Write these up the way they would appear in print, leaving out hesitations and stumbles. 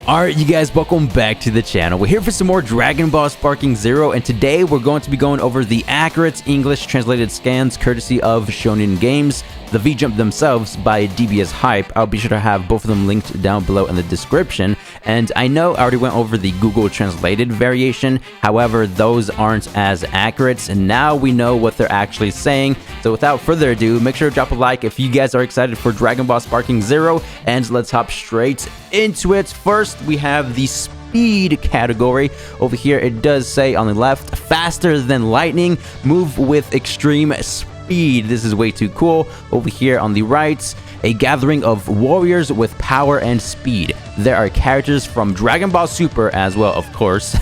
Alright, you guys, welcome back to the channel. We're here for some more Dragon Ball Sparking Zero, and today we're going to be going over the accurate English translated scans courtesy of Shonen Games, the V-Jump themselves by DBS Hype. I'll be sure to have both of them linked down below in the description. And I know I already went over the Google translated variation, however, those aren't as accurate, and now we know what they're actually saying. So without further ado, make sure to drop a like if you guys are excited for Dragon Ball Sparking Zero, and let's hop straight into it. First, we have the speed category. Over here, it does say on the left, faster than lightning, move with extreme speed. This is way too cool. Over here on the right, a gathering of warriors with power and speed. There are characters from Dragon Ball Super as well, of course.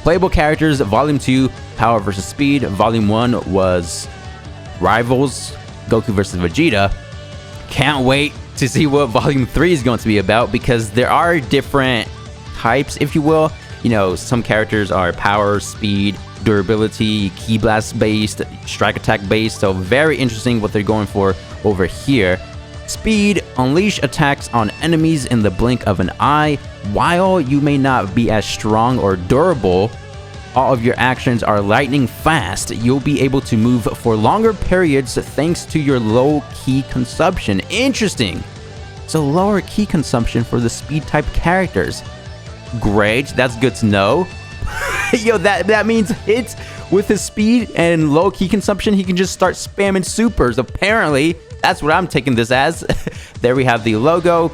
Playable characters, Volume 2, Power vs. Speed. Volume 1 was Rivals, Goku vs. Vegeta. Can't wait to see what Volume 3 is going to be about, because there are different types, if you will. You know, some characters are power, speed, durability, ki blast based, strike attack based, so very interesting what they're going for over here. Speed, unleash attacks on enemies in the blink of an eye. While you may not be as strong or durable, all of your actions are lightning fast. You'll be able to move for longer periods thanks to your low ki consumption. Interesting. So lower ki consumption for the speed type characters. Great, that's good to know. Yo, that means hits with his speed and low ki consumption, he can just start spamming supers. Apparently, that's what I'm taking this as. There we have the logo.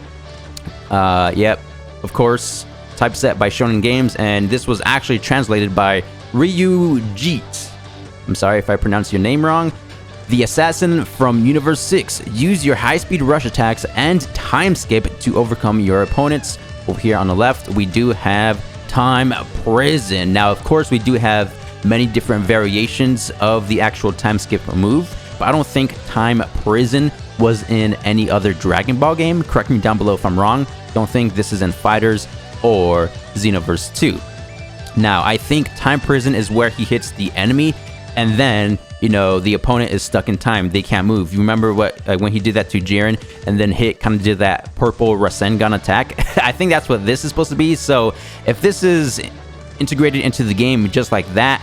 Yep, of course. Typeset by Shonen Games, and this was actually translated by Ryujit. I'm sorry if I pronounced your name wrong. The assassin from Universe 6. Use your high-speed rush attacks and time skip to overcome your opponents. Over here on the left, we do have Time Prison. Now, of course, we do have many different variations of the actual time skip move, but I don't think Time Prison was in any other Dragon Ball game. Correct me down below if I'm wrong. Don't think this is in Fighters or Xenoverse 2. Now, I think Time Prison is where he hits the enemy, and then, you know, the opponent is stuck in time. They can't move. You remember what when he did that to Jiren, and then kind of did that purple Rasengan attack? I think that's what this is supposed to be. So if this is integrated into the game just like that,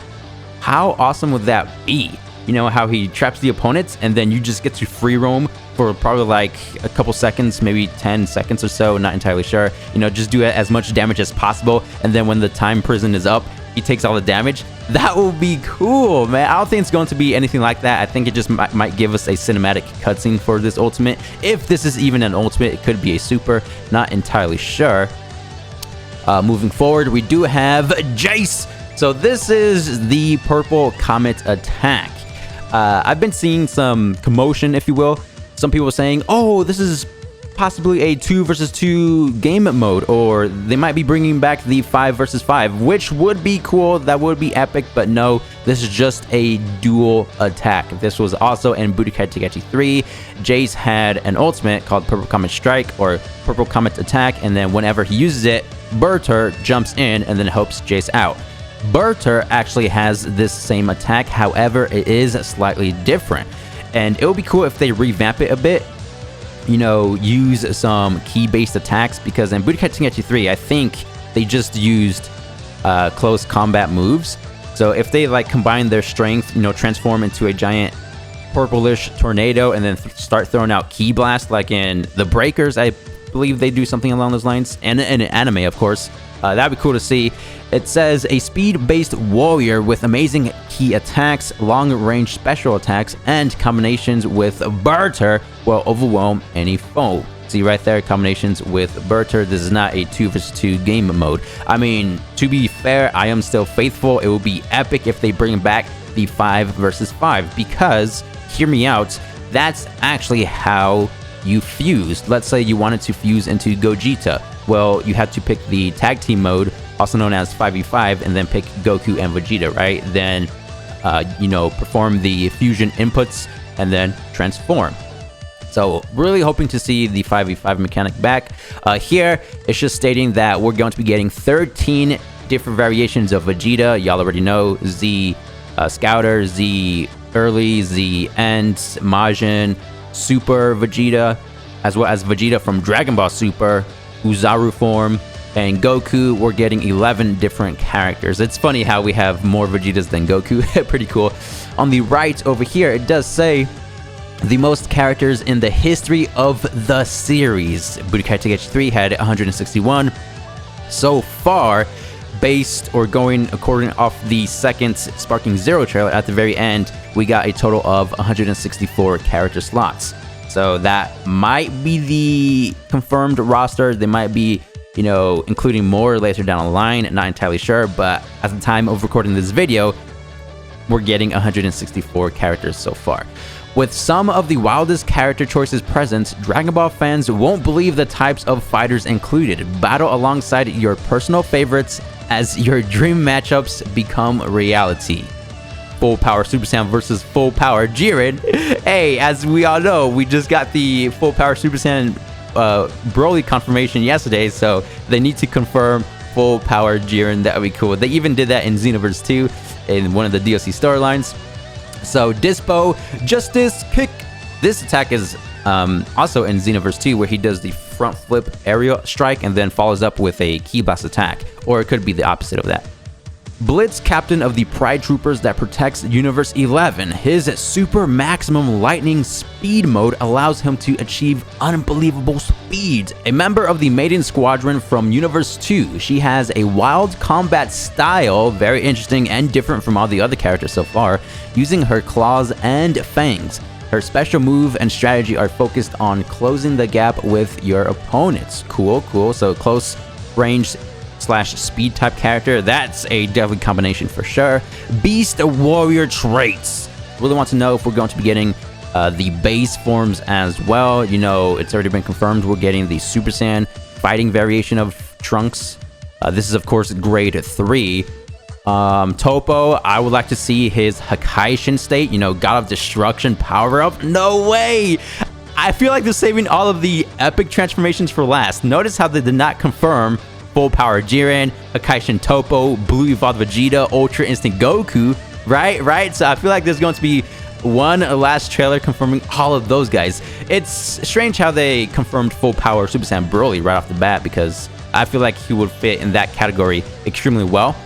how awesome would that be? You know, how he traps the opponents, and then you just get to free roam for probably like a couple seconds, maybe 10 seconds or so, not entirely sure. You know, just do as much damage as possible, and then when the time prison is up, he takes all the damage. That would be cool, man. I don't think it's going to be anything like that. I think it just might give us a cinematic cutscene for this ultimate. If this is even an ultimate, it could be a super, not entirely sure. Moving forward, we do have Jace. So this is the purple comet attack. I've been seeing some commotion, if you will. Some people saying, oh, this is possibly a 2 versus 2 game mode, or they might be bringing back the 5 versus 5, which would be cool. That would be epic, but no, this is just a dual attack. This was also in Budokai Tenkaichi 3. Jace had an ultimate called Purple Comet Strike, or Purple Comet Attack, and then whenever he uses it, Berter jumps in and then helps Jace out. Berter actually has this same attack, however, it is slightly different. And it would be cool if they revamp it a bit, you know, use some key-based attacks, because in Budokai Tenkaichi 3, I think they just used close combat moves. So if they like combine their strength, you know, transform into a giant purplish tornado and then start throwing out ki blast like in the Breakers, I believe they do something along those lines, and in an anime, of course. That'd be cool to see. It says a speed-based warrior with amazing key attacks, long-range special attacks, and combinations with Berter will overwhelm any foe. See right there, combinations with Berter. This is not a 2 vs 2 game mode. I mean, to be fair, I am still faithful. It would be epic if they bring back the 5 versus 5, because, hear me out, that's actually how you fused. Let's say you wanted to fuse into Gogeta. Well, you had to pick the tag team mode, also known as 5v5, and then pick Goku and Vegeta, right? Then, you know, perform the fusion inputs and then transform. So, really hoping to see the 5v5 mechanic back. Here, it's just stating that we're going to be getting 13 different variations of Vegeta. Y'all already know Z Scouter, Z Early, Z End, Majin, Super Vegeta, as well as Vegeta from Dragon Ball Super, Uzaru form, And Goku, we're getting 11 different characters. It's funny how we have more Vegetas than Goku. Pretty cool. On the right over here, it does say the most characters in the history of the series. Budokai Tenkaichi 3 had 161. So far, based or going according off the second Sparking Zero trailer at the very end, we got a total of 164 character slots. So that might be the confirmed roster. They might be, you know, including more later down the line. Not entirely sure, but at the time of recording this video, we're getting 164 characters so far. With some of the wildest character choices present, Dragon Ball fans won't believe the types of fighters included. Battle alongside your personal favorites as your dream matchups become reality. Full Power Super Saiyan versus Full Power Jiren. Hey, as we all know, we just got the Full Power Super Saiyan Broly confirmation yesterday, so they need to confirm Full Power Jiren. That would be cool. They even did that in Xenoverse 2 in one of the DLC storylines. So Dispo Justice Kick. This attack is also in Xenoverse 2, where he does the front flip aerial strike and then follows up with a Ki Blast attack, or it could be the opposite of that. Blitz, captain of the Pride Troopers that protects Universe 11. His super maximum lightning speed mode allows him to achieve unbelievable speeds. A member of the Maiden Squadron from Universe 2, she has a wild combat style, very interesting and different from all the other characters so far, using her claws and fangs. Her special move and strategy are focused on closing the gap with your opponents. Cool, cool. So close range / speed type character, that's a deadly combination for sure. Beast Warrior traits. Really want to know if we're going to be getting the base forms as well. You know, it's already been confirmed we're getting the Super Saiyan fighting variation of Trunks. This is of course grade 3. Topo, I would like to see his Hakaishin state, you know, God of Destruction power up. No way! I feel like they're saving all of the epic transformations for last. Notice how they did not confirm Full Power Jiren, Hakaishin Topo, Blue Evolved Vegeta, Ultra Instinct Goku, right? So I feel like there's going to be one last trailer confirming all of those guys. It's strange how they confirmed Full Power Super Saiyan Broly right off the bat, because I feel like he would fit in that category extremely well.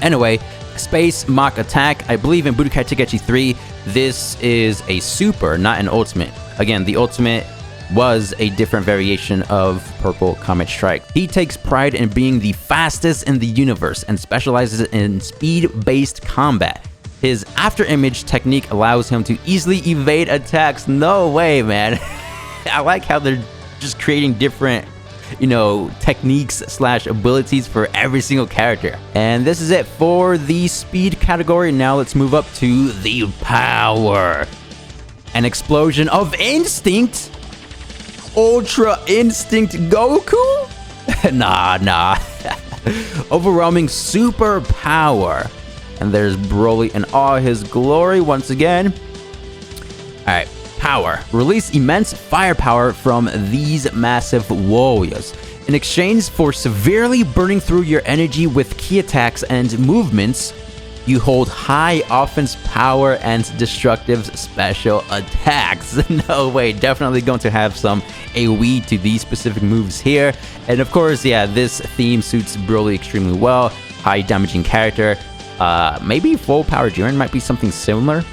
Anyway, Space Mach Attack. I believe in Budokai Tenkaichi 3, this is a super, not an ultimate. Again, the ultimate was a different variation of Purple Comet Strike. He takes pride in being the fastest in the universe and specializes in speed-based combat. His after image technique allows him to easily evade attacks. No way, man. I like how they're just creating different, you know, techniques / abilities for every single character. And this is it for the speed category. Now let's move up to the power. An explosion of instinct. Ultra Instinct Goku? Nah. Overwhelming super power. And there's Broly in all his glory once again. Alright, power. Release immense firepower from these massive warriors. In exchange for severely burning through your energy with key attacks and movements, you hold high offense power and destructive special attacks. No way, definitely going to have some AoE to these specific moves here. And of course, yeah, this theme suits Broly extremely well. High damaging character. Maybe Full Power Jiren might be something similar.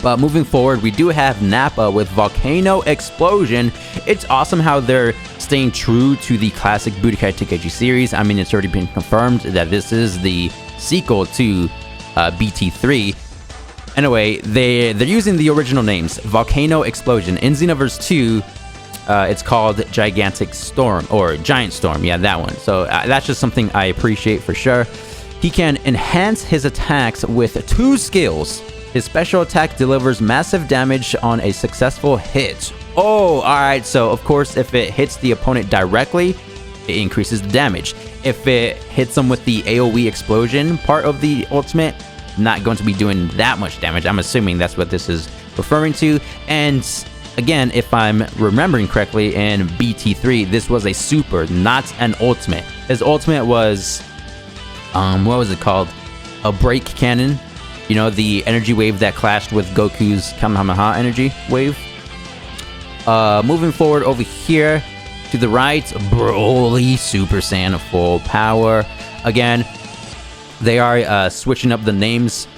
But moving forward, we do have Nappa with Volcano Explosion. It's awesome how they're staying true to the classic Budokai Tenkaichi series. I mean, it's already been confirmed that this is the sequel to BT3. Anyway, they're using the original names. Volcano Explosion. In Xenoverse 2, it's called Gigantic Storm, or Giant Storm. Yeah, that one. So that's just something I appreciate for sure. He can enhance his attacks with 2 skills. His special attack delivers massive damage on a successful hit. Oh, alright, so of course if it hits the opponent directly, it increases the damage. If it hits them with the AoE explosion part of the ultimate, not going to be doing that much damage. I'm assuming that's what this is referring to. And again, if I'm remembering correctly, in BT3, this was a super, not an ultimate. His ultimate was, what was it called? A break cannon. You know, the energy wave that clashed with Goku's Kamehameha energy wave. Moving forward over here, To the right, Broly Super Saiyan full power. Again, they are switching up the names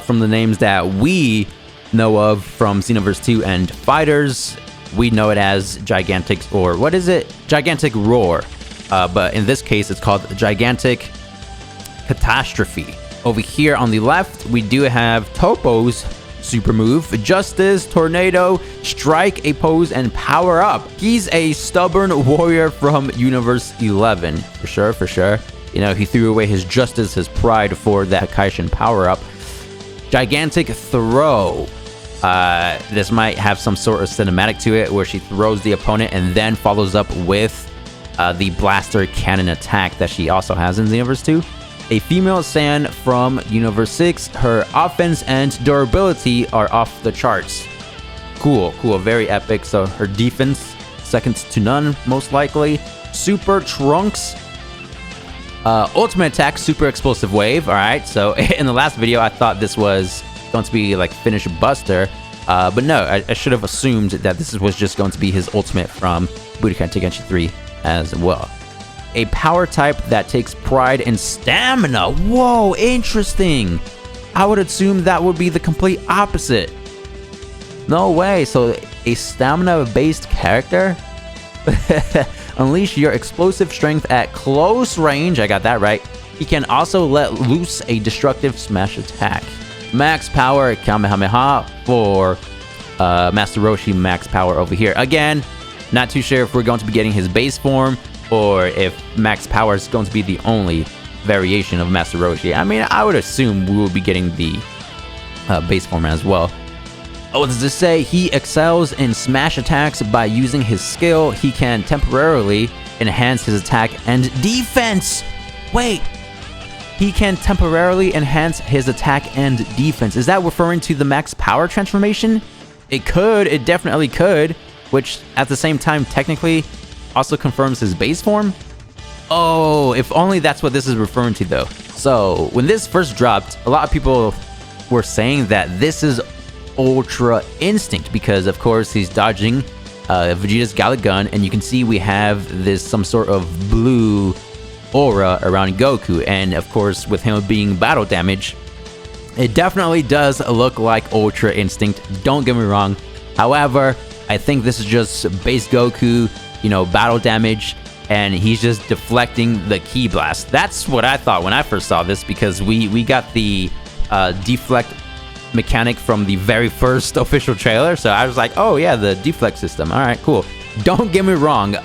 from the names that we know of from Xenoverse 2 and Fighters. We know it as Gigantic, or what is it? Gigantic Roar. But in this case, it's called Gigantic Catastrophe. Over here on the left, we do have Topo's super move, Justice, Tornado, Strike, a pose, and Power Up. He's a stubborn warrior from Universe 11. For sure, for sure. You know, he threw away his Justice, his pride for that Kaishin Power Up. Gigantic Throw. This might have some sort of cinematic to it where she throws the opponent and then follows up with the Blaster Cannon attack that she also has in Xenoverse 2. A female Saiyan from Universe 6. Her offense and durability are off the charts. Cool, cool, very epic. So her defense, second to none, most likely. Super Trunks. Ultimate attack, Super Explosive Wave. Alright, so in the last video, I thought this was going to be like Finish Buster. But no, I should have assumed that this was just going to be his ultimate from Budokai Tenkaichi 3 as well. A power type that takes pride in stamina. Whoa, interesting. I would assume that would be the complete opposite. No way. So a stamina-based character? Unleash your explosive strength at close range. I got that right. He can also let loose a destructive smash attack. Max power Kamehameha for Master Roshi max power over here. Again, not too sure if we're going to be getting his base form or if max power is going to be the only variation of Master Roshi. I mean, I would assume we will be getting the base form as well. Oh, what does this say? He excels in smash attacks by using his skill. He can temporarily enhance his attack and defense. Wait, he can temporarily enhance his attack and defense. Is that referring to the max power transformation? It could, it definitely could, which at the same time technically also confirms his base form. Oh, if only that's what this is referring to though. So when this first dropped, a lot of people were saying that this is Ultra Instinct because of course he's dodging Vegeta's Gallic Gun, and you can see we have this some sort of blue aura around Goku, and of course with him being battle damage, it definitely does look like Ultra Instinct, don't get me wrong. However, I think this is just base Goku, you know, battle damage, and he's just deflecting the Ki Blast. That's what I thought when I first saw this, because we got the deflect mechanic from the very first official trailer, so I was like, oh yeah, the deflect system, alright, cool. Don't get me wrong,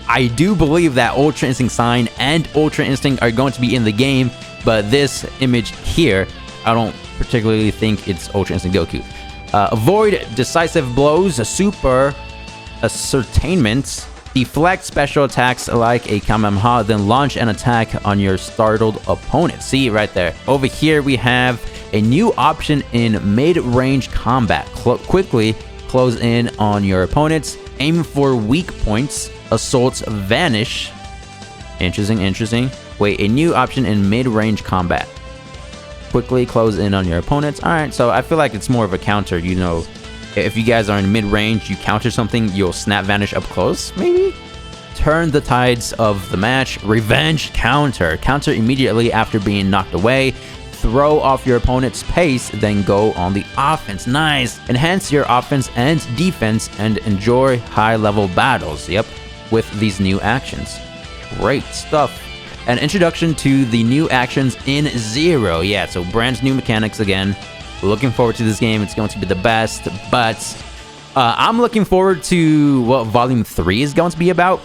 I do believe that Ultra Instinct Sign and Ultra Instinct are going to be in the game, but this image here, I don't particularly think it's Ultra Instinct Goku. Avoid decisive blows, super ascertainment, deflect special attacks like a Kamehameha, then launch an attack on your startled opponent. See right there. Over here we have a new option in mid-range combat. Quickly close in on your opponents. Aim for weak points. Assaults vanish. Interesting, interesting. Wait, a new option in mid-range combat. Quickly close in on your opponents. Alright, so I feel like it's more of a counter, you know. If you guys are in mid-range, you counter something, you'll snap vanish up close, maybe? Turn the tides of the match. Revenge counter. Counter immediately after being knocked away. Throw off your opponent's pace, then go on the offense. Nice! Enhance your offense and defense and enjoy high-level battles. Yep, with these new actions. Great stuff. An introduction to the new actions in Zero. Yeah, so brand new mechanics again. Looking forward to this game. It's going to be the best, but I'm looking forward to what Volume 3 is going to be about.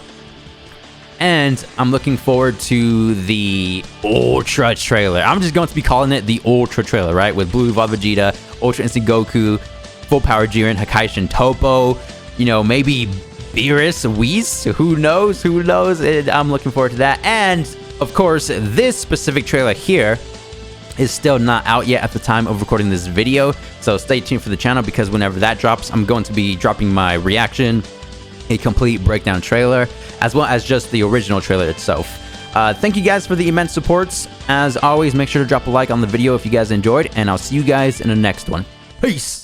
And I'm looking forward to the Ultra trailer. I'm just going to be calling it the Ultra trailer, right? With Blue Evolved Vegeta, Ultra Instinct Goku, Full Power Jiren, Hakaishin Toppo, you know, maybe Beerus, Whis, who knows, who knows? And I'm looking forward to that. And, of course, this specific trailer here is still not out yet at the time of recording this video. So stay tuned for the channel, because whenever that drops, I'm going to be dropping my reaction, a complete breakdown trailer, as well as just the original trailer itself. Thank you guys for the immense supports. As always, make sure to drop a like on the video if you guys enjoyed, and I'll see you guys in the next one. Peace!